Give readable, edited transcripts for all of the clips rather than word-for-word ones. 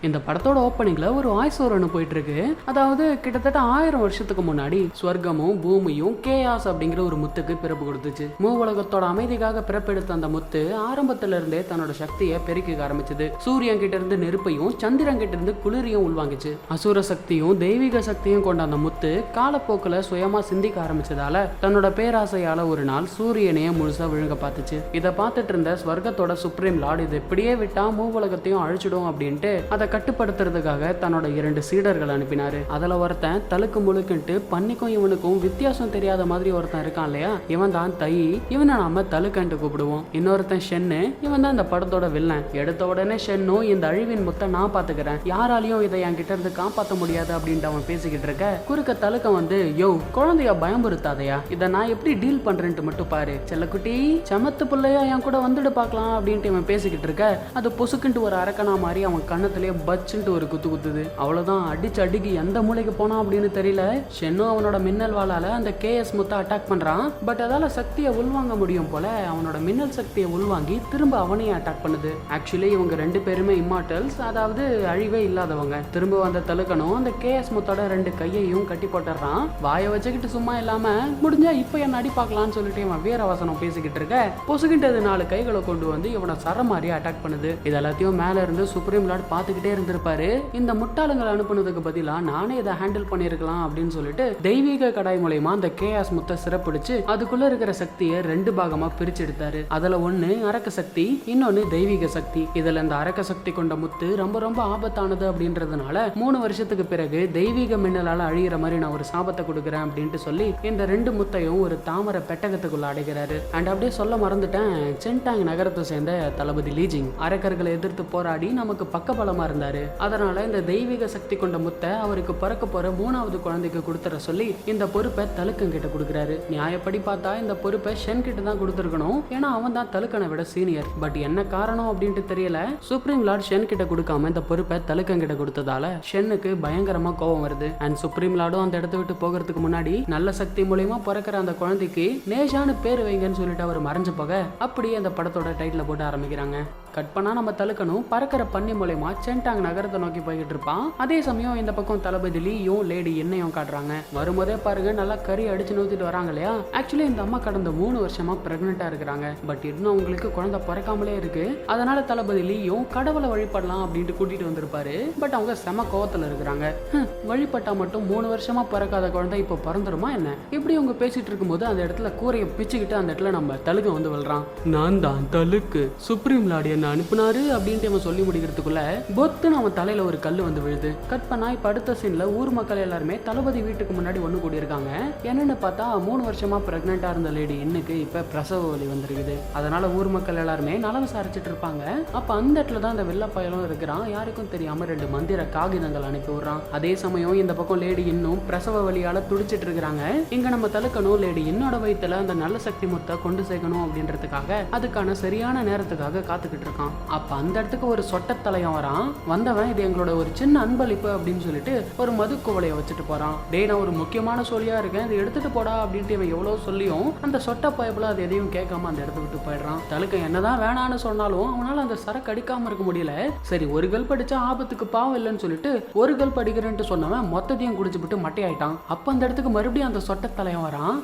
இந்த படத்தோட ஓப்பனிங்ல ஒரு வாய்ஸ் ஓவர் ஒன்று போயிட்டு இருக்கு. அதாவது கிட்டத்தட்ட 1000 வருஷத்துக்கு முன்னாடி ஸ்வர்க்கமும் பூமியும் கேயாஸ் அப்படிங்கிற ஒரு முத்துக்கு பிறப்பு கொடுத்துச்சு. மூவுலகத்தோட அமைதிக்காக பிறப்பெடுத்த அந்த முத்து ஆரம்பத்துல இருந்தே தன்னோட சக்தியை பெருக்கிக்க ஆரம்பிச்சது. சூரியன் கிட்ட இருந்து நெருப்பையும் சந்திரன் கிட்ட இருந்து குளிரையும் உள்வாங்கிச்சு. அசுர சக்தியும் தெய்வீக சக்தியும் கொண்ட அந்த முத்து காலப்போக்கில் சுயமா சிந்திக்க ஆரம்பிச்சதால தன்னோட பேராசையால ஒரு நாள் சூரியனையே முழுசா விழுங்க பார்த்துச்சு. இதை பார்த்துட்டு இருந்த ஸ்வர்க்கத்தோட சுப்ரீம் லார்ட் இது இப்படியே விட்டா மூவுலகத்தையும் அழிச்சிடும் அப்படின்ட்டு அதை கட்டுப்படுத்துறதுக்காக தன்னோட 2 சீடர்கள் அனுப்பினாரு. அதுல ஒருத்தன் தலுக்கு முழுக்குன்ட்டு பன்னிக்கும் இவனுக்கும் வித்தியாசம் தெரியாத மாதிரி ஒருத்தன் இருக்கான் இல்லையா, இவன் தான் தை. இவனை நாம தலுக்கன்ட்டு கூப்பிடுவோம். இன்னொருத்தன் ஷென்னு, இவன் தான் இந்த படத்தோட வில்லன். எடுத்த உடனே ஷென்னும் இந்த அழிவின் முத்தை நான் பாத்துக்கிறேன், யாராலையும் இதை என் கிட்ட இருந்து காப்பாற்ற முடியாது அப்படின்ட்டு அவன் பேசிக்கிட்டு இருக்க, குறுக்க தலுக்க வந்து யோ குழந்தைய பயமுறுத்தாதையா, இதை நான் எப்படி டீல் பண்றேன்ட்டு மட்டும் பாரு, செல்லக்குட்டி சமத்து பிள்ளையா என் கூட வந்துட்டு பார்க்கலாம் அப்படின்ட்டு இவன் பேசிக்கிட்டு இருக்க, அது பொசுக்குன்ட்டு ஒரு அரக்கனா மாதிரி அவன் கண்ணத்திலே பச்சுன்ட்டு ஒரு குத்து குத்துது. அவ்வளவுதான், அடிச்சு அடிக்கு எந்த மூளைக்கு போனா அப்படின்னு தெரியல. ஷென்னு அவனோட மின்னல் வாளால அந்த கேஎஸ் முத்தை அட்டாக் பண்றான். பட் அதால சக்தியை உள்வாங்க முடியும் போல அவனோட மின்னல் சக்தியை உள்வாங்கி திரும்ப அவனையே அட்டாக் பண்ணுது. ஆக்சுவலி இவங்க 2 பேருமே இம்மார்டல்ஸ், அதாவது அழிவே இல்லாதவங்க. திரும்ப வந்த தலுக்கணும் அந்த கேஎஸ் முத்தோட 2 கையையும் கட்டி போட்டுறான். வாயை வச்சுக்கிட்டு சும்மா இல்லாம முடிஞ்சா இப்ப என்ன அடி பார்க்கலாம்னு சொல்லிட்டு இவன் வீரவசனம் பேசிக்கிட்டு இருக்க, பொசுகிட்டது 4 கைகளை கொண்டு வந்து இவனை சர மாதிரி அட்டாக் பண்ணுது. இது எல்லாத்தையும் மேல இருந்து சுப்ரீம் லார்ட் பாத்துக்கிட்டே இருந்திருப்பாரு. இந்த முட்டாளங்களை அனுப்புனதுக்கு பதிலா நானே இதை ஹேண்டில் பண்ணிருக்கலாம் அப்படின்னு சொல்லிட்டு தெய்வீக கடாய் மூலமா அந்த கேயாஸ் முத்தை சிறப்பிடிச்சு அதுக்குள்ள இருக்கிற சக்தியை 2 பாகமா பிரிச்சு எடுத்தாரு. அதுல ஒண்ணு அரக்க சக்தி, இன்னொன்னு தெய்வீக சக்தி. இதுல இந்த அரக்க சக்தி கொண்ட முத்து ரொம்ப ரொம்ப ஆபத்தானது அப்படின்றதுனால 3 வருஷத்துக்கு பிறகு தெய்வீக மின்னலால அழியிற மாதிரி நான் ஒரு சாபத்தை கொடுக்குறேன் அப்படின்ட்டு சொல்லி இந்த 2 முத்தையும் ஒரு தாமரை பெட்டகத்துக்குள்ள அடைகிறாரு. அண்ட் அப்படியே சொல்ல மறந்துட்டேன், சென்டாங் நகரத்தை சேர்ந்த தளபதி லீஜிங் அரக்கர்களை எதிர்த்து போராடி நமக்கு பக்கபலமா இருந்தாரு. அதனால இந்த தெய்வீக சக்தி கொண்ட முத்தை அவருக்கு பிறக்க போற 3வது குழந்தைக்கு கொடுத்துற சொல்லி இந்த பொறுப்பை தலுக்கன் கிட்ட கொடுக்குறாரு. நியாயப்படி பார்த்தா இந்த பொறுப்பை ஷென் கிட்ட தான் கொடுத்துருக்கணும், ஏன்னா அவன் தான் தலுக்கனை விட சீனியர். பட் என்ன காரணம் அப்படின்ட்டு தெரியல, சுப்ரீம் லார்ட் ஷென் கிட்ட கொடுக்காம இந்த பொறுப்பை தலுக்கன் கிட்ட கொடுத்ததால ஷென்னுக்கு பயங்கரமா கோபம் வருது. அண்ட் சுப்ரீம் லார்டும் அந்த இடத்த விட்டு போகிறதுக்கு முன்னாடி நல்ல சக்தி மூலமா பிறக்கிற அந்த குழந்தைக்கு நேஷான்னு பேர் வைங்கன்னு சொல்லிட்டு அவர் மறைஞ்சு போக அப்படியே அந்த படத்தோட டைட்டில் போட்டு ஆரம்பிக்கிறாங்க. கட் பண்ணா நம்ம தலுக்கனும் பறக்கிற பண்ணி மூலமா சென்டாங் நகரத்தை நோக்கி போய்கிட்டு இருப்பான். அதே சமயம் இந்த பக்கம் தளபதி லீயும் லேடி என்னையும் காட்டுறாங்க. வரும்போதே பாருங்க நல்லா கறி அடிச்சு நூத்திட்டு வராங்க இல்லையா. ஆக்சுவலி இந்த அம்மா கடந்த 3 வருஷமா பிரெக்னெண்டா இருக்கிறாங்க. பட் இன்னும் அவங்களுக்கு குழந்தை பிறக்காமலே இருக்கு. அதனால தளபதி லீயும் கடவுளை வழிபடலாம் அப்படின்ட்டு கூட்டிட்டு வந்திருப்பாரு. பட் அவங்க செம கோவத்துல இருக்கிறாங்க. வழிபட்டா மட்டும் 3 வருஷமா பிறக்காத குழந்தை இப்போ பிறந்துருமா என்ன? இப்படி அவங்க பேசிட்டு இருக்கும்போது அந்த இடத்துல கூரையை பிச்சுக்கிட்டு அந்த இடத்துல நம்ம தலுக்கு வந்து விழுறான். நான் தான் தலுக்கு, சுப்ரீம் லார்ட் என்ன அனுப்புனாரு அப்படின்ட்டு இவன் சொல்லி முடிக்கிறதுக்குள்ள பொத்துன்னு அவன் தலையில ஒரு கல்லு வந்து விழுது. கட் பண்ணா இப்ப அடுத்த சீன்ல ஊர் மக்கள் எல்லாருமே தளபதி வீட்டுக்கு முன்னாடி ஒண்ணு கூடி இருக்காங்க. என்னன்னு பார்த்தா 3 வருஷமா பிரெக்னெண்டா இருந்த லேடி இன்னைக்கு இப்ப பிரசவ வலி வந்திருக்குது. அதனால ஊர் மக்கள் எல்லாருமே நல விசாரிச்சுட்டு இருப்பாங்க. அப்ப அந்த இடத்துல தான் அந்த வெள்ளப்பயலும் இருக்கிறான். யாருக்கும் தெரியாம 2 மந்திர காகிதங்கள் அனுப்பி விடுறான். அதே சமயம் இந்த பக்கம் லேடி இன்னும் பிரசவ வலியால துடிச்சிட்டு இருக்கிறாங்க. இங்க நம்ம தலுக்கணும் லேடி என்னோட வயித்துல அந்த நல்ல சக்தி முத்தை கொண்டு சேர்க்கணும் அப்படின்றதுக்காக அதுக்கான சரியான நேரத்துக்காக காத்துக்கிட்டு இருக்கான். அப்ப அந்த இடத்துக்கு ஒரு சொட்டத்தலையம் வரான். வந்தவன் இது எங்களோட ஒரு சின்ன அன்பளிப்பு அப்படின்னு சொல்லிட்டு ஒரு மது குவளைய வச்சுட்டு போறான். டே நான் ஒரு முக்கியமான சொல்லியா இருக்கேன், இதை எடுத்துட்டு போடா அப்படின்ட்டு இவன் எவ்வளவு சொல்லியும் அந்த சொட்ட பயப்புல அது எதையும் கேட்காம அந்த இடத்த விட்டு போயிடுறான். தலுக்க என்னதான் வேணான்னு சொன்னாலும் அவனால அந்த சரக்கு அடிக்காம இருக்க முடியல. சரி ஒரு கல் படிச்சா ஆபத்துக்கு பாவம் இல்லைன்னு சொல்லிட்டு ஒரு கல் படிக்கிறேன்ட்டு சொன்னவன் மொத்தத்தையும் குடிச்சுட்டு மட்டையாயிட்டான். அப்ப அந்த இடத்துக்கு மறுபடியும் அந்த சொட்டத்தலையம் வரான்.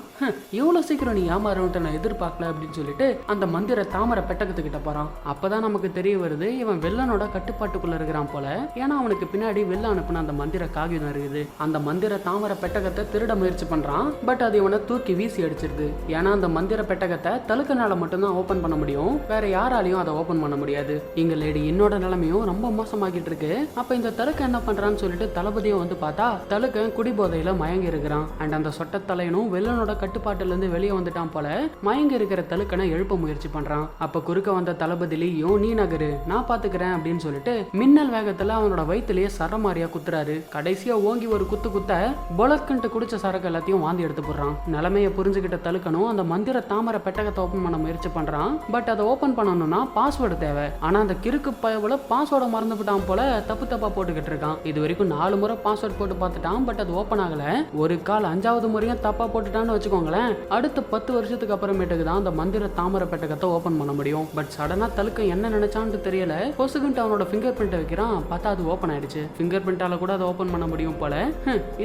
இவ்வளவு சீக்கிரம் நீ ஏமாறுன்ட்டு நான் எதிர்பார்க்கல அப்படின்னு சொல்லிட்டு அந்த மந்திர தாமரை பெட்டகத்துக்கிட்ட போறான். அப்பதான் நமக்கு தெரிய வருது இவன் வெள்ளனோட கட்டுப்பாட்டுக்குள்ள இருக்கிறான் போல. ஏன்னா அவனுக்கு பின்னாடி வெள்ள அனுப்புன அந்த மந்திர காகிதம் இருக்குது. அந்த மந்திர தாமரை பெட்டகத்தை திருட முயற்சி பண்றான். பட் அது இவனை தூக்கி வீசி அடிச்சிருது. ஏன்னா அந்த மந்திர பெட்டகத்தை தலுக்கனால மட்டும்தான் ஓபன் பண்ண முடியும், வேற யாராலையும் அதை ஓபன் பண்ண முடியாது. இங்க லேடி என்னோட நிலைமையும் ரொம்ப மோசமாகிட்டு இருக்கு. அப்ப இந்த தலுக்க என்ன பண்றான்னு சொல்லிட்டு தளபதியும் வந்து பார்த்தா தலுக்க குடிபோதையில மயங்கி இருக்கிறான். அண்ட் அந்த சொட்ட தலையனும் வெள்ளனோட கட்டுப்பாட்டுல இருந்து வெளியே வந்துட்டான் போல. மயங்கி இருக்கிற தலுக்கனை எழுப்ப முயற்சி பண்றான். அப்ப குறுக்க வந்த தளபதிலையும் நீ நகரு நான் பாத்துக்கிறேன் அப்படின்னு சொல்லிட்டு மின்னல் வேகத்துல அவனோட வயிற்றுலயே சரமாரியா குத்துறாரு. கடைசியா ஓங்கி ஒரு குத்து குத்த பொலக்குன்ட்டு குடிச்ச சரக்கு எல்லாத்தையும் வாந்தி எடுத்து போடுறான். நிலைமையை புரிஞ்சுக்கிட்ட தலுக்கணும் அந்த மந்திர தாமரை பெட்டகத்தை ஓபன் பண்ண முயற்சி பண்றான். பட் அதை ஓபன் பண்ணணும்னா பாஸ்வேர்டு தேவை. ஆனா அந்த கிறுக்கு பயவுல பாஸ்வேர்டை மறந்து விட்டான் போல தப்பு தப்பா போட்டுக்கிட்டு இருக்கான். இது வரைக்கும் 4 முறை பாஸ்வேர்ட் போட்டு பார்த்துட்டான். பட் அது ஓபன் ஆகல. ஒரு கால் 5வது முறையும் தப்பா போட்டுட்டான்னு வச்சுக்கோங்களேன். அடுத்த 10 வருஷத்துக்கு அப்புறமேட்டுக்கு தான் அந்த மந்திர தாமரை பெட்டகத்தை ஓபன் பண்ண முடியும். பட் சடனா தலுக்க என்ன நினைச்சான்னு தெரியல, பொசுகுன்ட்டு அவனோட ஃபிங்கர் பிரிண்ட் வைக்கிறான். பார்த்தா அது ஓப்பன் ஆயிடுச்சு. ஃபிங்கர் பிரிண்டால கூட அதை ஓப்பன் பண்ண முடியும் போல.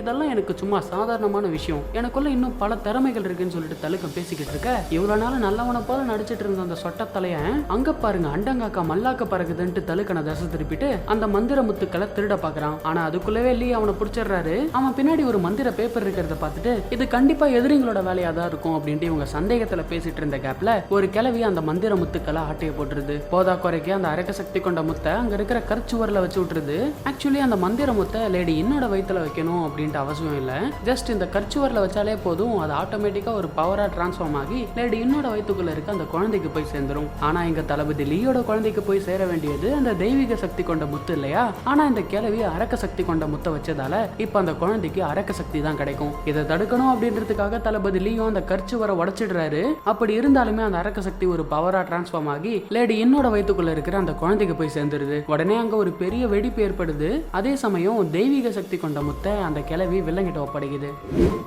இதெல்லாம் எனக்கு சும்மா சாதாரணமான விஷயம், எனக்குள்ள இன்னும் பல திறமைகள் இருக்குன்னு சொல்லிட்டு தலுக்கம் பேசிக்கிட்டு இருக்க, இவ்வளவு நாள் நல்லவனை போல நடிச்சிட்டு இருந்த அந்த சொட்ட தலையன் அங்க பாருங்க அண்டங்காக்கா மல்லாக்க பறக்குதுன்ட்டு தலுக்கனை தசை திருப்பிட்டு அந்த மந்திர முத்துக்களை திருட பாக்குறான். ஆனா அதுக்குள்ளவே லீ அவனை பிடிச்சிடுறாரு. அவன் பின்னாடி ஒரு மந்திர பேப்பர் இருக்கிறத பார்த்துட்டு இது கண்டிப்பா எதிரிங்களோட வேலையா தான் இருக்கும் அப்படின்ட்டு இவங்க சந்தேகத்துல பேசிட்டு இருந்த கேப்ல ஒரு கிழவி அந்த மந்திர முத்துக்களை ஆட்டைய போட்டுருது. போதா குறைக்கு அந்த அரக்க சக்தி கொண்ட முத்தை அங்க இருக்கிற கற்சுவர்ல வச்சு விட்டுருது. ஆக்சுவலி அந்த மந்திர முத்தை லேடி இன்னோட வயிற்றுல வைக்கணும் அப்படின்ட்டு அவசியம் இல்ல, ஜஸ்ட் இந்த கற்சுவர்ல வச்சாலே போதும், அது ஆட்டோமேட்டிக்கா ஒரு பவரா டிரான்ஸ்ஃபார்ம் ஆகி லேடி இன்னோட வயிற்றுக்குள்ள இருக்க அந்த குழந்தைக்கு போய் சேர்ந்துரும். ஆனா இங்க தளபதி லீயோட குழந்தைக்கு போய் சேர வேண்டியது அந்த தெய்வீக சக்தி கொண்ட முத்து இல்லையா? ஆனா இந்த கிழவி அரக்க சக்தி கொண்ட முத்தை வச்சதால இப்ப அந்த குழந்தைக்கு அரக்க சக்தி தான் கிடைக்கும். இதை தடுக்கணும் அப்படின்றதுக்காக தளபதி லீயும் அந்த கற்சுவரை உடைச்சிடுறாரு. அப்படி இருந்தாலுமே அந்த அரக்க சக்தி ஒரு பவரா டிரான்ஸ்ஃபார்ம் ஆகி லேடி இன்னோட வயிற்றுக்குள்ள இருக்கிற அந்த குழந்தைக்கு போய் சேர்ந்துருது. உடனே அங்க ஒரு பெரிய வெடிப்பு ஏற்படுது. அதே சமயம் தெய்வீக சக்தி கொண்ட முத்தை அந்த கிழவி வில்லங்கிட்ட ஒப்படைக்குது.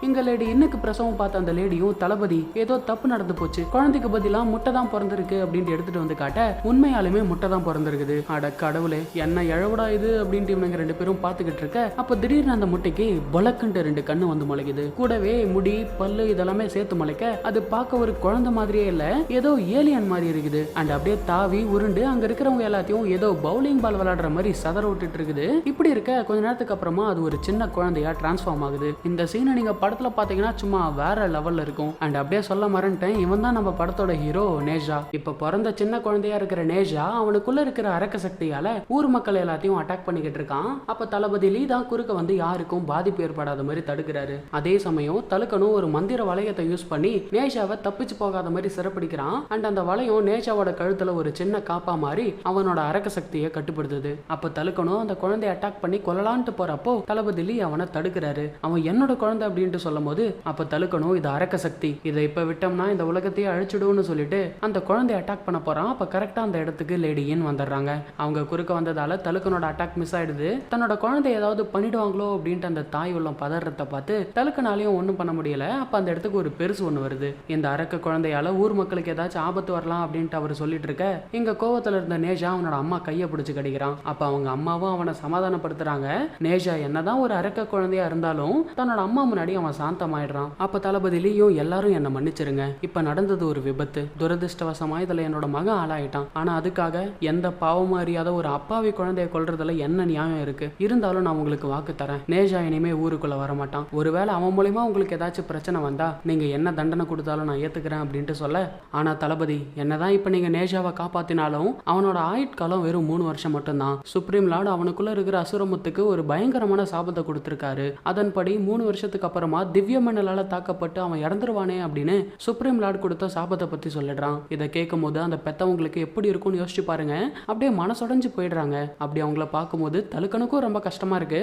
இங்க லேடி இன்னுக்கு பிரசவம் பார்த்த அந்த லேடியும் தளபதி ஏதோ தப்பு நடந்து போச்சு, குழந்தைக்கு பதிலா முட்டை தான் பிறந்திருக்கு அப்படின்ட்டு எடுத்துட்டு வந்து காட்ட உண்மையாலுமே முட்டை தான் பிறந்திருக்குது. அட கடவுளே, என்ன எழவுடா இது அப்படின்ட்டு இவங்க ரெண்டு பேரும் பாத்துக்கிட்டு இருக்க, அப்ப திடீர்னு அந்த முட்டைக்கு பொலக்குன்ட்டு ரெண்டு கண்ணு வந்து முளைக்குது. கூடவே முடி பல்லு இதெல்லாமே சேர்த்து முளைக்க அது பார்க்க ஒரு குழந்தை மாதிரியே இல்ல, ஏதோ ஏலியன் மாதிரி இருக்குது. அண்ட் அப்படியே தாவி உருண்டு அங்க இருக்கிறவங்க எல்லாத்தையும் ஏதோ பவுலிங் பால் விளையாடுற மாதிரி சதற விட்டுட்டு இருக்குது. இப்படி இருக்க கொஞ்ச நேரத்துக்கு அப்புறமா அது ஒரு சின்ன குழந்தையா டிரான்ஸ்ஃபார்ம் ஆகுது. இந்த சீனை நீங்க படத்துல பாத்தீங்கன்னா சும்மா வேற லெவல்ல இருக்கும். அண்ட் அப்படியே சொல்ல மறந்துட்டேன், இவன் தான் நம்ம படத்தோட ஹீரோ நேஜா. இப்ப பிறந்த சின்ன குழந்தையா இருக்கிற நேஜா அவனுக்குள்ள இருக்கிற அரக்க சக்தியால ஊர் மக்கள் எல்லாத்தையும் அட்டாக் பண்ணிக்கிட்டு இருக்கான். அப்ப தளபதி லீ தான் குறுக்க வந்து யாருக்கும் பாதிப்பு ஏற்படாத மாதிரி தடுக்கிறாரு. அதே சமயம் தலுக்கனும் ஒரு மந்திர வளையத்தை யூஸ் பண்ணி நேஜாவை தப்பிச்சு போகாத மாதிரி சிறப்பிடிக்கிறான். அண்ட் அந்த வளையம் நேஜாவோட கழுத்துல ஒரு சின்ன காப்பா மாதிரி அவனோட அரக்க சக்தியை கட்டுப்படுத்துது. அப்ப தலுக்கனும் அந்த குழந்தைய அட்டாக் பண்ணி கொல்லலான்ட்டு போறப்போ தளபதி லீ அவனை தடுக்கிறாரு. அவன் என்னோட குழந்தை அப்படின்ட்டு சொல்லும் போது அப்ப தலுக்கனும் இது அரக்க சக்தி, இதை இப்ப விட்டோம்னா இந்த உலகத்தையே அழிச்சிடும்னு சொல்லிட்டு அந்த குழந்தைய அட்டாக் பண்ண போறான். அப்ப கரெக்டா அந்த இடத்துக்கு லேடியின் வந்துடுறாங்க. அவங்க குறுக்க வந்ததால தலுக்கனோட அட்டாக் மிஸ் ஆயிடுது. தன்னோட குழந்தை ஏதாவது பண்ணிடுவாங்களோ அப்படின்ட்டு அந்த தாய் உள்ளம் பதறத்தை பார்த்து தலுக்கனாலையும் ஒன்றும் பண்ண முடியல. அப்ப அந்த இடத்துக்கு ஒரு பெருசு ஒன்று வருது. இந்த அரக்க குழந்தையால ஊர் மக்களுக்கு ஏதாச்சும் ஆபத்து வரலாம் அப்படின்ட்டு அவர் சொல்லிட்டு இருக்க, இங்க கோவத்துல இருந்த நேஜா அவனோட அம்மா கையை பிடிச்சு கடிக்கிறான். அப்ப அவங்க அம்மாவும் அவனை சமாதானப்படுத்துறாங்க. நேஜா என்னதான் ஒரு அரக்க குழந்தையா இருந்தாலும் தன்னோட அம்மா முன்னாடி அவன் சாந்தமாயிடுறான். அப்ப தளபதி லீயும் எல்லாரும் என்ன மன்னிச்சிருங்க, இப்ப நடந்தது ஒரு விபத்து, துரதிருஷ்டவசமா இதுல என்னோட மகன் ஆளாயிட்டான். ஆனா அதுக்காக எந்த பாவமும் அறியாத ஒரு அப்பாவி குழந்தைய கொல்றதுல என்ன நியாயம் இருக்கு? இருந்தாலும் நான் உங்களுக்கு வாக்கு தரேன், நேஜா இனிமே ஊருக்குள்ள வரமாட்டான். ஒருவேளை அவன் மூலியமா உங்களுக்கு ஏதாச்சும் பிரச்சனை வந்தா நீங்க என்ன தண்டனை கொடுத்தாலும் நான் ஏத்துக்கிறேன் அப்படின்ட்டு சொல்ல, ஆனா தளபதி என்னதான் இப்ப நீங்க நேஜாவை காப்பாத்தினாலும் அவனோட ஆயுட்காலம் வெறும் 3 வருஷம் மட்டும்தான். சுப்ரீம் லார்டு அவனுக்குள்ள இருக்கிற அசுரமுத்துக்கு ஒரு பயங்கரமான சாபத்தை கொடுத்திருக்காரு. அதன்படி 3 வருஷத்துக்கு அப்புறமா திவ்ய மன்னலால தாக்கப்பட்டு அவன் இறந்துருவானே அப்படின்னு சுப்ரீம் லார்டு கொடுத்த சாபத்தை பத்தி சொல்லிடுறான். இதை கேட்கும் போது அந்த பெத்தவங்களுக்கு எப்படி இருக்கும்னு யோசிச்சு பாருங்க. அப்படியே மனசுடைஞ்சு போயிடுறாங்க. அப்படி அவங்கள பார்க்கும்போது தலுக்கனுக்கும் ரொம்ப கஷ்டமா இருக்கு.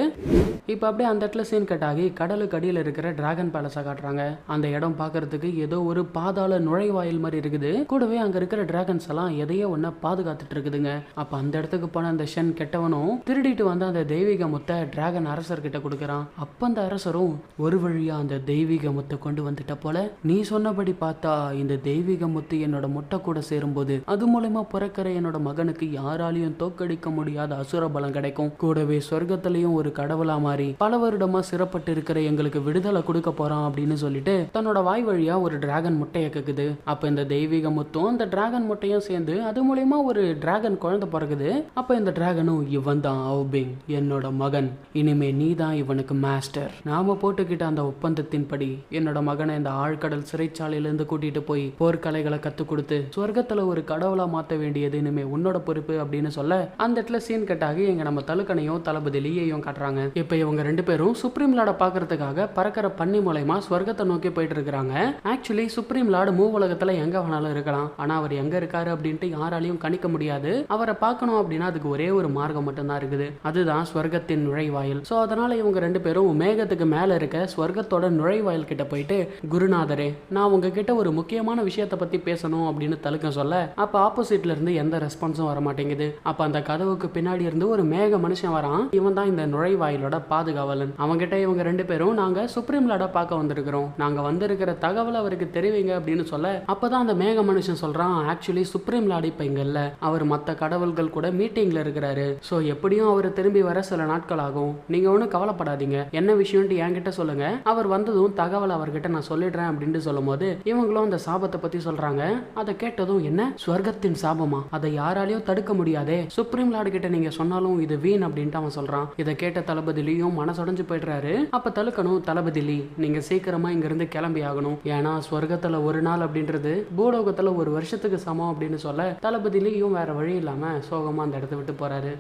இப்ப அப்படியே அந்த இடத்துல சீன் கட் ஆகி கடலுக்கு அடியில் இருக்கிற டிராகன் பேலஸை காட்டுறாங்க. அந்த இடம் பார்க்கறதுக்கு ஏதோ ஒரு பாதாள நுழைவாயில் மாதிரி இருக்குது. கூடவே அங்க இருக்கிற டிராகன்ஸ் எல்லாம் எதையோ ஒன்ன பாதுகாத்துட்டு இருக்குதுங்க. அப்ப அந்த இடத்துக்கு போன அந்த ஷென் கெட்டவனும் திருடிட்டு வந்து அந்த தெய்வீக முத்தை டிராகன் அரசர் கிட்ட கொடுக்கறான். அப்ப அந்த அரசரும் ஒரு வழியா அந்த தெய்வீக முத்தை கொண்டு வந்துட்ட போல, நீ சொன்னபடி பார்த்தா இந்த தெய்வீக முத்து என்னோட முட்டை கூட சேரும்போது அது மூலமா பிறக்கிற என்னோட மகனுக்கு யாராலையும் தோக்கடிக்க முடியாத அசுர பலம் கிடைக்கும். கூடவே சொர்க்கத்திலையும் ஒரு கடவுளா மாறி பல வருடமா சிறப்பட்டு இருக்கிற எங்களுக்கு விடுதலை கொடுக்க போறான் அப்படின்னு சொல்லிட்டு தன்னோட வாய் வழியா ஒரு டிராகன் முட்டையை கேக்குது. அப்ப இந்த தெய்வீக முத்தும் அந்த டிராகன் முட்டையும் சேர்ந்து அது மூலமா ஒரு டிராகன் குழந்தை பிறகுது. அப்ப இந்த டிராகனும் இவன் தான் அவுபிங், என்னோட மகன், இனிமே நீ தான் இவனுக்கு மாஸ்டர். நாம போட்டுக்கிட்ட அந்த ஒப்பந்தத்தின்படி என்னோட மகனை இந்த ஆழ்கடல் சிறைச்சாலையிலிருந்து கூட்டிட்டு போய் போர்க்கலைகளை கத்து கொடுத்து சொர்க்கத்துல ஒரு கடவுளா மாத்த வேண்டியது இனிமே உன்னோட பொறுப்பு அப்படின்னு சொல்ல, அந்த இடத்துல சீன் கட் ஆகி எங்க நம்ம தலுக்கனையும் தளபதி லீயையும் காட்டுறாங்க. இப்ப இவங்க ரெண்டு பேரும் சுப்ரீம் லார்ட பாக்குறதுக்காக பறக்கிற பன்னி மூலமா சொர்க்கத்தை நோக்கி போயிட்டு இருக்காங்க. ஆக்சுவலி சுப்ரீம் லார்டு மூவுலகத்துல எங்க வேணாலும் இருக்கலாம். ஆனா அவர் எங்க இருக்காரு அப்படின்ட்டு யாராலையும் கணிக்க முடியாது. அவரை பார்க்கணும் அப்படின்னா அதுக்கு ஒரே ஒரு மார்க்கம் மட்டும் தான் இருக்குது, அதுதான் சொர்க்கத்தின் நுழைவாயில். சோ அதனால இவங்க ரெண்டு பேரும் மேகத்துக்கு மேல இருக்க சொர்க்கத்தோட நுழைவாயில் கிட்ட போயிட்டு, குருநாதரே நான் உங்ககிட்ட ஒரு முக்கியமான விஷயத்தை பத்தி பேசணும் அப்படின்னு தலுக்க சொல்ல, அப்ப ஆப்போசிட்ல இருந்து எந்த ரெஸ்பான்ஸும் வர மாட்டேங்குது. அப்ப அந்த கதவுக்கு பின்னாடி இருந்து ஒரு மேக மனுஷன் வரான். இவன் தான் இந்த நுழைவாயிலோட பாதுகாவலன். அவங்கிட்ட இவங்க ரெண்டு பேரும் நாங்க சுப்ரீம் லார்ட பார்க்க வந்திருக்கிறோம், நாங்க வந்திருக்கிற தகவல் அவருக்கு தெரிவிங்க அப்படின்னு சொல்ல, அப்பதான் அந்த மேக மனுஷன் சொல்றான், ஆக்சுவலி சுப்ரீம் லார்டு இப்ப இங்க இல்ல, அவர் மத்த கடவுள்கள் கூட மீட்டிங்ல இருக்கிறாரு. சோ எப்படியும் அவர் திரும்பி வர சில நாட்கள் ஆகும். நீங்க ஒன்றும் கவலைப்படாதீங்க, என்ன விஷயம்னு என்கிட்ட சொல்லுங்க, அவர் வந்ததும் தகவல் அவர்கிட்ட நான் சொல்லிடுறேன் அப்படின்ட்டு சொல்லும் போது இவங்களும் அந்த சாபத்தை பத்தி சொல்றாங்க. அதை கேட்டதும் என்ன ஸ்வர்க்கத்தின் சாபமா, அதை யாராலையும் தடுக்க முடியாதே, சுப்ரீம் லார்டு கிட்ட நீங்க சொன்னாலும் இது வீண் அப்படின்ட்டு அவன் சொல்றான். இதை கேட்ட தளபதிலையும் மனசுடைஞ்சு போயிடுறாரு. அப்ப தடுக்கணும், தளபதிலி நீங்க சீக்கிரமா இங்க இருந்து கிளம்பி ஆகணும், ஏன்னா ஸ்வர்க்கத்துல ஒரு நாள் அப்படின்றது பூலோகத்துல ஒரு வருஷத்துக்கு சமம் அப்படின்னு சொல்ல தளபதிலையும் வேற வழி இல்லாம சோகமா அந்த இடத்த விட்டு போறாரு.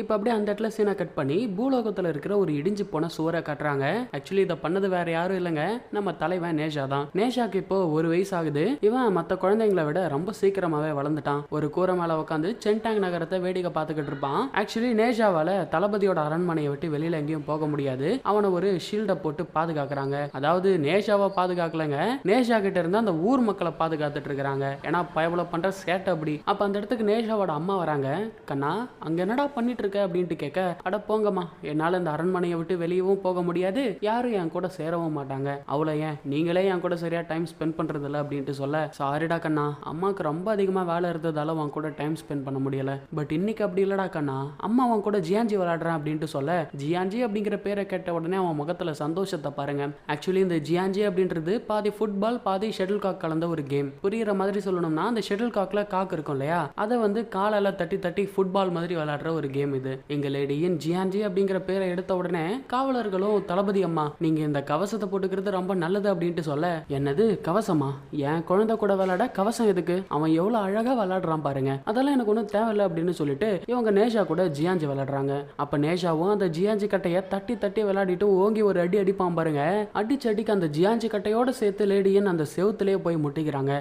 இப்ப அப்படியே அந்த இடத்துல சீனை கட் பண்ணி பூலோகத்துல இருக்கிற ஒரு இடிஞ்சு போன சுவரை கட்டுறாங்க. ஆக்சுவலி இதை பண்ணது வேற யாரும் இல்லைங்க, நம்ம தலைவன் நேஷா தான். நேஷாக்கு இப்போ 1 வயசு ஆகுது. இவன் மற்ற குழந்தைங்களை விட ரொம்ப சீக்கிரமாவே வளர்ந்துட்டான். ஒரு கூரை மேல உட்காந்து சென்டாங் நகரத்தை வேடிக்கை பார்த்துக்கிட்டு இருப்பான். ஆக்சுவலி நேஷாவால தளபதியோட அரண்மனையை விட்டு வெளியில எங்கேயும் போக முடியாது. அவனை ஒரு ஷீல்டை போட்டு பாதுகாக்கிறாங்க. அதாவது நேஷாவை பாதுகாக்கலங்க, நேஷா கிட்ட இருந்து அந்த ஊர் மக்களை பாதுகாத்துட்டு இருக்காங்க. ஏன்னா பயபுல பண்ற சேட்டை அப்படி. அப்ப அந்த இடத்துக்கு நேஷாவோட அம்மா வராங்க. கண்ணா அங்க என்னடா பண்ணிட்டு இருக்க அப்படின்ட்டு கேட்க, அட போங்கம்மா, என்னால இந்த அரண்மனையை விட்டு வெளியவும் போக முடியாது, யாரும் என் கூட சேரவும் மாட்டாங்க, அவ்வளோ ஏன் நீங்களே என் கூட சரியா டைம் ஸ்பெண்ட் பண்றது இல்லை அப்படின்ட்டு சொல்ல, சாரிடா கண்ணா, அம்மாவுக்கு ரொம்ப அதிகமா வேலை இருந்ததால அவன் கூட டைம் ஸ்பெண்ட் பண்ண முடியல, பட் இன்னைக்கு அப்படி இல்லடா கண்ணா, அம்மா அவன் கூட ஜியான்ஜி விளையாடுறேன் அப்படின்ட்டு சொல்ல, ஜியான்ஜி அப்படிங்கிற பேரை கேட்ட உடனே அவன் முகத்துல சந்தோஷத்தை பாருங்க. ஆக்சுவலி இந்த ஜியான்ஜி அப்படின்றது பாதி ஃபுட்பால் பாதி ஷட்டில் காக் கலந்த ஒரு கேம். புரியுற மாதிரி சொல்லணும்னா அந்த ஷட்டில் காக்ல காக் இருக்கும் இல்லையா, அதை வந்து காலால தட்டி தட்டி ஃபுட்பால் மாதிரி விளையாடுற ஒரு கேம் இது. எங்க லேடியின் ஜியான்ஜி அப்படிங்கிற பேரை எடுத்த உடனே காவலர்களும் தளபதி அம்மா நீங்க இந்த கவசத்தை போட்டுக்கிறது ரொம்ப நல்லது அப்படின்ட்டு சொல்ல, என்னது கவசமா, என் குழந்தை கூட விளையாட கவசம் எதுக்கு, அவன் எவ்வளவு அழகா விளையாடுறான் பாருங்க, அதெல்லாம் எனக்கு ஒன்றும் தேவையில்லை அப்படின்னு சொல்லிட்டு இவங்க நேஷா கூட ஜியான்ஜி விளையாடுறாங்க. அப்ப நேஷாவும் அந்த ஜியான்ஜி கட்டையை தட்டி தட்டி விளையாடிட்டு ஓங்கி ஒரு அடி அடிப்பான் பாருங்க. அடிச்சு அடிக்க அந்த ஜியான்ஜி கட்டையோட சேர்த்து லேடியன் அந்த செவுத்திலே போய் முட்டிக்கிறாங்க.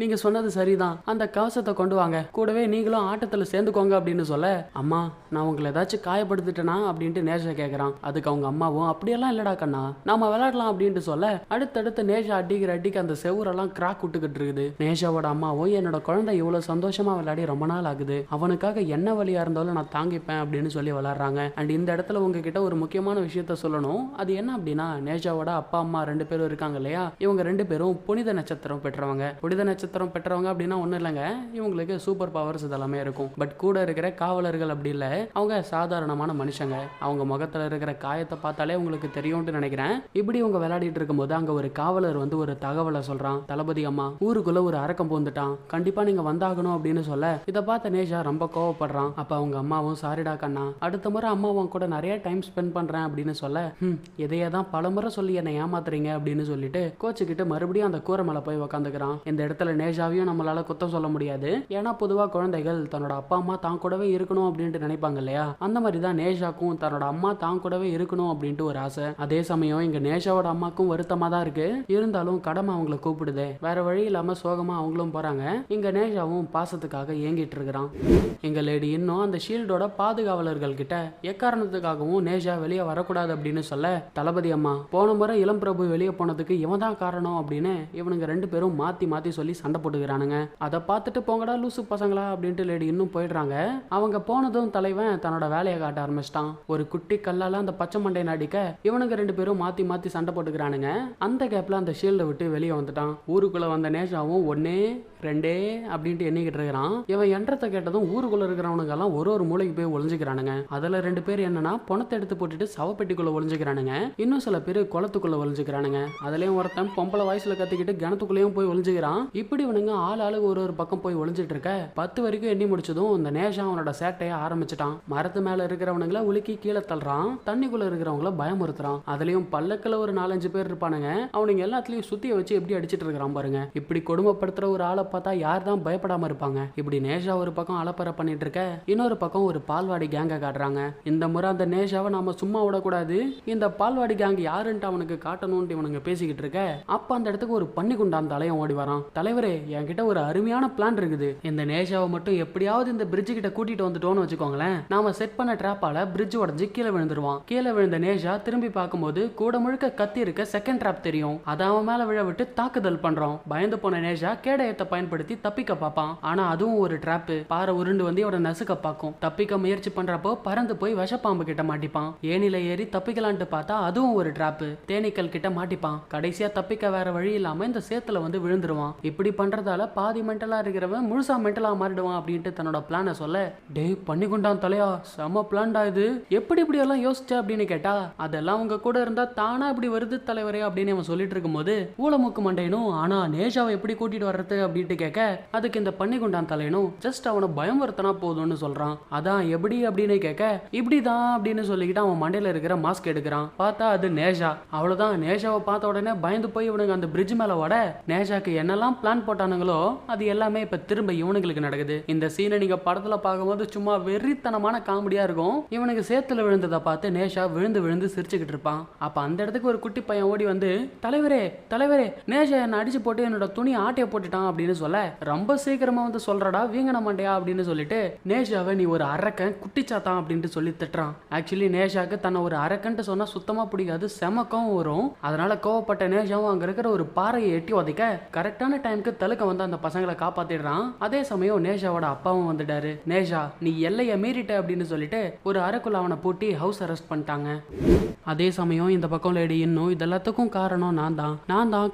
நீங்க சொன்னது சரிதான், அந்த கவசத்தை கொண்டு வாங்க, கூடவே நீங்களும் ஆட்டத்துல சேர்ந்துக்கோங்க அப்படின்னு சொல்ல, அம்மா நான் உங்களை ஏதாச்சும் காயப்படுத்திட்டேனா அப்படின்ட்டு நேஷா கேட்கறான். அதுக்கு அவங்க அம்மாவும் அப்படியெல்லாம் இல்லடா கண்ணா, நாம விளையாடலாம் அப்படின்ட்டு சொல்ல, அடுத்தடுத்து நேஷா அடிக்கிற அடிக்கு அந்த செவுரெல்லாம் கிராக் விட்டுக்கிட்டு இருக்குது. நேஷாவோட அம்மாவும் என்னோட குழந்தை இவ்வளவு சந்தோஷமா விளையாடி ரொம்ப நாள் ஆகுது, அவனுக்காக என்ன வழியா இருந்தாலும் நான் தாங்கிப்பேன் அப்படின்னு சொல்லி விளையாடுறாங்க. அண்ட் இந்த இடத்துல உங்ககிட்ட ஒரு முக்கியமான விஷயத்த சொல்லணும். அது என்ன அப்படின்னா, நேஷாவோட அப்பா அம்மா 2 பேரும் இருக்காங்க இல்லையா, இவங்க 2 பேரும் புனித நட்சத்திரம் பெற்றவங்க. புனித நட்சத்திரம் பெற்றவங்க அப்படின்னா ஒன்றும் இல்லைங்க, இவங்களுக்கு சூப்பர் பவர்ஸ் இதெல்லாமே இருக்கும். பட் கூட இருக்கிற காவலர்கள் அப்படி இல்லை, அவங்க சாதாரணமான மனுஷங்க. அவங்க முகத்துல இருக்கிற காயத்தை பார்த்தாலே உங்களுக்கு தெரியும்னு நினைக்கிறேன். இப்படி இவங்க விளையாடிட்டு இருக்கும்போது அங்க ஒரு காவலர் வந்து ஒரு தகவலை சொல்றான். தளபதி அம்மா ஊருக்குள்ள ஒரு அரக்கம் பூந்துட்டான், கண்டிப்பா நீங்க வந்தாகணும் அப்படின்னு சொல்ல, இதை பார்த்த நேஷா ரொம்ப கோவப்படுறான். அப்ப அவங்க அம்மாவும் சாரிடா கண்ணா, அடுத்த முறை அம்மாவும் கூட நிறைய டைம் ஸ்பெண்ட் பண்றேன் அப்படின்னு சொல்ல, இதையே தான் பலமுறை சொல்லி என்னை ஏமாத்துறீங்க அப்படின்னு சொல்லிட்டு கோச்சுக்கிட்டு மறுபடியும் அந்த கூரை மேல போய் உக்காந்துக்கிறான். இந்த இடத்துல நேஷாவையும் நம்மளால குத்தம் சொல்ல முடியாது, ஏன்னா பொதுவா குழந்தைகள் தன்னோட அப்பா அம்மா தான் கூடவே இருக்கணும் அப்படின்ட்டு நினைப்பாங்க இல்லையா, அந்த மாதிரி தான் நேஷாக்கும் தன்னோட அம்மா தான் கூடவே இருக்கணும் அப்படின்ட்டு ஒரு ஆசை. அதே சமயம் இங்க நேஷாவோட அம்மாக்கும் வருத்தமா தான் இருக்கு, இருந்தாலும் கடமை அவங்களை கூப்பிடுதே, வேற வழி இல்லாம சோகமா அவங்களும் போறாங்க. இங்க நேஷாவும் பாசத்துக்காக ஏங்கிட்டு இருக்கிறான். எங்க லேடி இன்னும் அந்த ஷீல்டோட பாதுகாவலர்கள் கிட்ட எக்காரணத்துக்காகவும் நேஷா வெளியே வரக்கூடாது அப்படின்னு சொல்ல, தளபதி அம்மா போன முறை இளம் பிரபு வெளியே போனதுக்கு இவன் தான் காரணம் அப்படின்னு இவனுங்க 2 பேரும் மாத்தி மாத்தி சொல்லி சண்டை போட்டுக்கிறானுங்க. அதை பார்த்துட்டு போங்கடா லூசு பசங்களா அப்படின்ட்டு லேடி இன்னும் போயிடுறாங்க. அவங்க போனதும் தலைவன் தன்னோட வேலையை காட்ட ஆரம்பிச்சிட்டான். ஒரு குட்டி கல்லால அந்த பச்சை மண்டையை அடிக்க இவனுங்க 2 பேரும் மாத்தி மாத்தி சண்டை போட்டுக்கிறானுங்க. அந்த கேப்ல அந்த ஷீல்டை விட்டு வெளியே வந்துட்டான். ஊருக்குள்ள வந்த நேஷாவும் 1 2 அப்படின்ட்டு எண்ணிக்கிட்டு இருக்கிறான். இவன் என்றத்தை கேட்டதும் ஊருக்குள்ள இருக்கிறவனுங்க எல்லாம் ஒரு மூளைக்கு போய் ஒளிஞ்சுக்கிறானுங்க. அதுல 2 பேர் என்னன்னா பணத்தை எடுத்து போட்டுட்டு சவப்பெட்டிக்குள்ள ஒளிஞ்சுக்கிறானுங்க. இன்னும் சில பேர் குளத்துக்குள்ள ஒளிஞ்சுக்கிறானுங்க. அதுலயும் ஒருத்தன் பொம்பளை வாய்ஸ்ல கத்திக்கிட்டு கிணத்துக்குள்ளேயும் போய் ஒளிஞ்சுக்கிறான். இப்படி இவனுங்க ஆளுக்கு ஒரு பக்கம் போய் ஒளிஞ்சிட்டு இருக்க 10 வரைக்கும் எண்ணி முடிச்சதும் இந்த நேஷா அவனோட சேட்டையை ஆரம்பிச்சிட்டான். மரத்து மேல இருக்கிறவனுங்கள உலுக்கி கீழே தள்ளுறான், தண்ணிக்குள்ள இருக்கிறவங்கள பயமுறுத்துறான். அதுலயும் பல்லக்குல ஒரு 4-5 பேர் இருப்பானுங்க. அவனுங்க எல்லாத்துலயும் சுத்திய வச்சு எப்படி அடிச்சிட்டு இருக்கிறான் பாருங்க. இப்படி கொடுமைப்படுத்துற ஒரு ஆளை பார்த்தா யார் தான் பயப்படாம இருப்பாங்க. இப்படி நேஷா ஒரு பக்கம் அலப்பற பண்ணிட்டு இருக்க, இன்னொரு பக்கம் ஒரு பால்வாடி கேங்க காட்டுறாங்க. இந்த முறை அந்த நேஷாவை நாம சும்மா விடக்கூடாது, இந்த பால்வாடி கேங் யாருன்ட்டு அவனுக்கு காட்டணும்னு இவனுங்க பேசிக்கிட்டு இருக்க, அப்ப அந்த இடத்துக்கு ஒரு பண்ணி குண்டான் தலையும் ஓடி வரான். தலைவரே, என்கிட்ட ஒரு அருமையான பிளான் இருக்குது. இந்த நேஷாவை மட்டும் எப்படியாவது இந்த பிரிட்ஜ் கிட்ட கூட்டிட்டு வந்துட்டோம்னு வச்சுக்கோங்களேன், நாம செட் பண்ண டிராப்பால பிரிட்ஜ் உடஞ்சு கீழே விழுந்துருவான். கீழே விழுந்த நேஷா திரும்பி பார்க்கும்போது கூட முழுக்க கத்தி இருக்க செகண்ட் டிராப் தெரியும். அதை அவன் மேல விழ விட்டு தாக்குதல் பண்றோம். பயந்து போன நேஷா கேடயத்தை பயன்படுத்தி பயன்படுத்தி தப்பிக்க பார்ப்பான். ஆனா அதுவும் ஒரு டிராப்பு. பாறை உருண்டு வந்து இவனை நசுக்க பார்க்கும். தப்பிக்க முயற்சி பண்றப்போ பறந்து போய் விஷப்பாம்பு கிட்ட மாட்டிப்பான். ஏனில ஏறி தப்பிக்கலான்ட்டு பார்த்தா அதுவும் ஒரு டிராப்பு. தேனீக்கள் கிட்ட மாட்டிப்பான். கடைசியா தப்பிக்க வேற வழி இல்லாம இந்த சேத்துல வந்து விழுந்துருவான். இப்படி பண்றதால பாதி மென்டலா இருக்கிறவன் முழுசா மென்டலா மாறிடுவான் அப்படின்ட்டு தன்னோட பிளான சொல்ல, டேய் பண்ணிக்கொண்டான் தலையா, செம பிளான்டா இது, எப்படி இப்படி எல்லாம் யோசிச்ச அப்படின்னு கேட்டா, அதெல்லாம் உங்க கூட இருந்தா தானா இப்படி வருது தலைவரே அப்படின்னு அவன் சொல்லிட்டு இருக்கும்போது ஊளமுக்கு மண்டையனும், ஆனா நேஷாவை எப்படி கூட்டிட்டு வர்றது அப்படின்ட்டு கேட்க, அதுக்கு இந்த பண்ணிக்கொண்டான் தலையனும் ஜஸ்ட் அவனை பயமுறுத்தனா போதும்னு சொல்றான். அதான் எப்படி அப்படின்னு கேட்க, இப்படிதான் அப்படின்னு சொல்லிக்கிட்டு அவன் மண்டையில இருக்கிற மாஸ்க் எடுக்கிறான். பார்த்தா அது நேஷா. அவ்வளவுதான். நேஷாவை பார்த்த உடனே பயந்து போய் இவனுங்க அந்த பிரிட்ஜ் மேல வட நேஷாக்கு என்னெல்லாம் பிளான் போட்டானுங்களோ அது எல்லாமே இப்ப திரும்ப இவனுங்களுக்கு நடக்குது. இந்த சீனை நீங்க படத்துல பார்க்கும்போது சும்மா வெறித்தனமான காமெடியா இருக்கும். இவனுக்கு சேத்துல விழுந்ததை பார்த்து நேஷா விழுந்து விழுந்து சிரிச்சுக்கிட்டு இருப்பான். அப்ப அந்த இடத்துக்கு ஒரு குட்டி பையன் ஓடி வந்து, தலைவரே தலைவரே, நேஷா என்ன அடிச்சு போட்டு என்னோட துணி ஆட்டைய போட்டுட்டான் அப்படின்னு சொல்ல, ரொம்ப சீக்கிரமா வந்து சொல்றடா வீங்கன மாட்டையா அப்படின்னு சொல்லிட்டு நேஷாவை நீ ஒரு அரக்கன் குட்டிச்சாத்தான் அப்படின்ட்டு சொல்லி திட்டுறான். ஆக்சுவலி நேஷாக்கு தன்னை ஒரு அரக்கன்ட்டு சொன்னா சுத்தமா பிடிக்காது, செமக்கம் வரும். அதனால கோவப்பட்ட நேஷாவும் அங்க இருக்கிற ஒரு பாறையை எட்டி உதைக்க கரெக்டான டைமுக்கு தலுக்க வந்து அந்த பசங்களை காப்பாத்திடுறான். அதே சமயம் நேஷாவோட அப்பாவும் வந்துட்டாரு. நேஷா நீ எல்லையை மீறிட்ட அப்படின்னு சொல்லிட்டு ஒரு அறைக்குள்ள அவனை பூட்டி ஹவுஸ் அரெஸ்ட் பண்ணிட்டாங்க. அதே சமயம் இந்த பக்கம் லேடி இன்னும் இதெல்லாத்துக்கும் காரணம் நான் தான்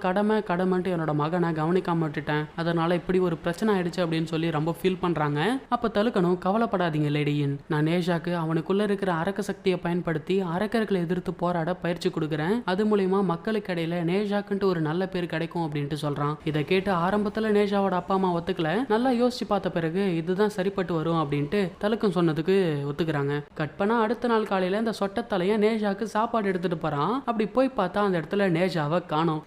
கடமைன்ட்டு என்னோட மகனை கவனிக்காம விட்டுட்டேன், அதனால இப்படி ஒரு பிரச்சனை ஆயிடுச்சு அப்படின்னு சொல்லி ரொம்ப ஃபீல் பண்றாங்க. அப்ப தலுக்கணும், கவலைப்படாதீங்க லேடியின், நான் நேஷாக்கு அவனுக்குள்ள இருக்கிற அரக்க சக்தியை பயன்படுத்தி அரக்கர்களை எதிர்த்து போராட பயிற்சி கொடுக்குறேன். அது மூலியமா மக்களுக்கு இடையில நேஷாக்குன்ட்டு ஒரு நல்ல பேர் கிடைக்கும் அப்படின்ட்டு சொல்றான். இதை கேட்டு ஆரம்பத்துல நேஷாவோட அப்பா அம்மா ஒத்துக்கல. நல்லா யோசிச்சு பார்த்த பிறகு இதுதான் சரிப்பட்டு வரும் அப்படின்ட்டு தலுக்கம் சொன்னதுக்கு ஒத்துக்கிறாங்க. கட் பண்ணா அடுத்த நாள் காலையில இந்த சொட்டத்தலைய நேஷாக்கு சாப்பாடு எடுத்துட்டு போறான். அப்படி போய் பார்த்தா அந்த இடத்துல நேஷாவை காணோம்.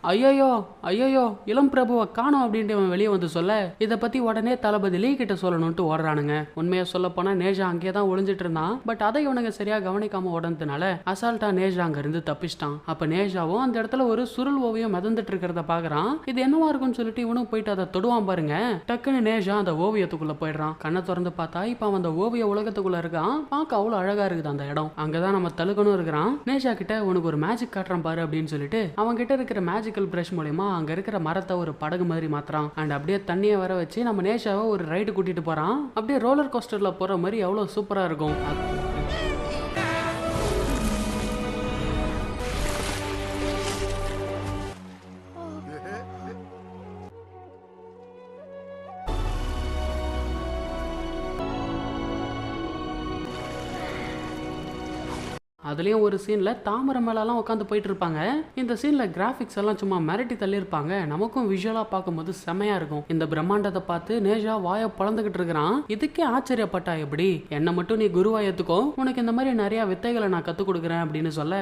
ஐயோ இளம் பிரபுவை காணோம் அப்படின்ட்டு அவன் வெளியே வந்து சொல்ல, இதை பத்தி உடனே தளபதி லீ கிட்ட சொல்லணும்ட்டு ஓடுறானுங்க. உண்மையா சொல்ல போனா நேஷா அங்கேயே தான் ஒளிஞ்சிட்டு இருந்தான். பட் அதை இவனுங்க சரியா கவனிக்காம உடனதுனால அசால்ட்டா நேஷா அங்க இருந்து தப்பிச்சிட்டான். அப்ப நேஷாவும் அந்த இடத்துல ஒரு சுருள் ஓவியம் மிதந்துட்டு இருக்கிறத பாக்குறான். இது என்னவா இருக்கும்னு சொல்லிட்டு இவனும் போயிட்டு அதை தொடுவான் பாருங்க. டக்குன்னு நேஷா அந்த ஓவியத்துக்குள்ள போயிடுறான். கண்ணை திறந்து பார்த்தா இப்ப அவன் அந்த ஓவிய உலகத்துக்குள்ள இருக்கான். பார்க்க அவ்வளவு அழகா இருக்குது அந்த இடம். அங்கதான் நம்ம தலுக்கணும் இருக்கிறான். நேஷா கிட்ட உனக்கு ஒரு மேஜிக் காட்டுறான் பாரு அப்படின்னு சொல்லிட்டு அவன் கிட்ட இருக்கிற மேஜிக்கல் பிரஷ் மூலமா அங்க இருக்கிற மரத்தை ஒரு படகு மாதிரி மாத்துறான். அண்ட் அப்படியே தண்ணியை வர வச்சு நம்ம நேஷாவை ஒரு ரைடு கூட்டிட்டு போறான். அப்படியே ரோலர் கோஸ்டர்ல போற மாதிரி எவ்வளவு சூப்பரா இருக்கும். அதுலயும் ஒரு சீன்ல தாமரை மேலாம் உட்காந்து போயிட்டு இருப்பாங்க. இந்த சீன்ல கிராபிக்ஸ் எல்லாம் சும்மா மிரட்டி தள்ளி இருப்பாங்க. நமக்கும் விஷுவலா பார்க்கும்போது செமையா இருக்கும். இந்த பிரம்மாண்டத்தை பார்த்து நேஷா வாயை பழந்துகிட்டு இருக்கிறான். இதுக்கே ஆச்சரியப்பட்டா, எப்படி என்ன மட்டும் நீ குருவா ஏத்துக்கோ, உனக்கு இந்த மாதிரி நிறைய வித்தைகளை நான் கத்து கொடுக்குறேன் அப்படின்னு சொல்ல,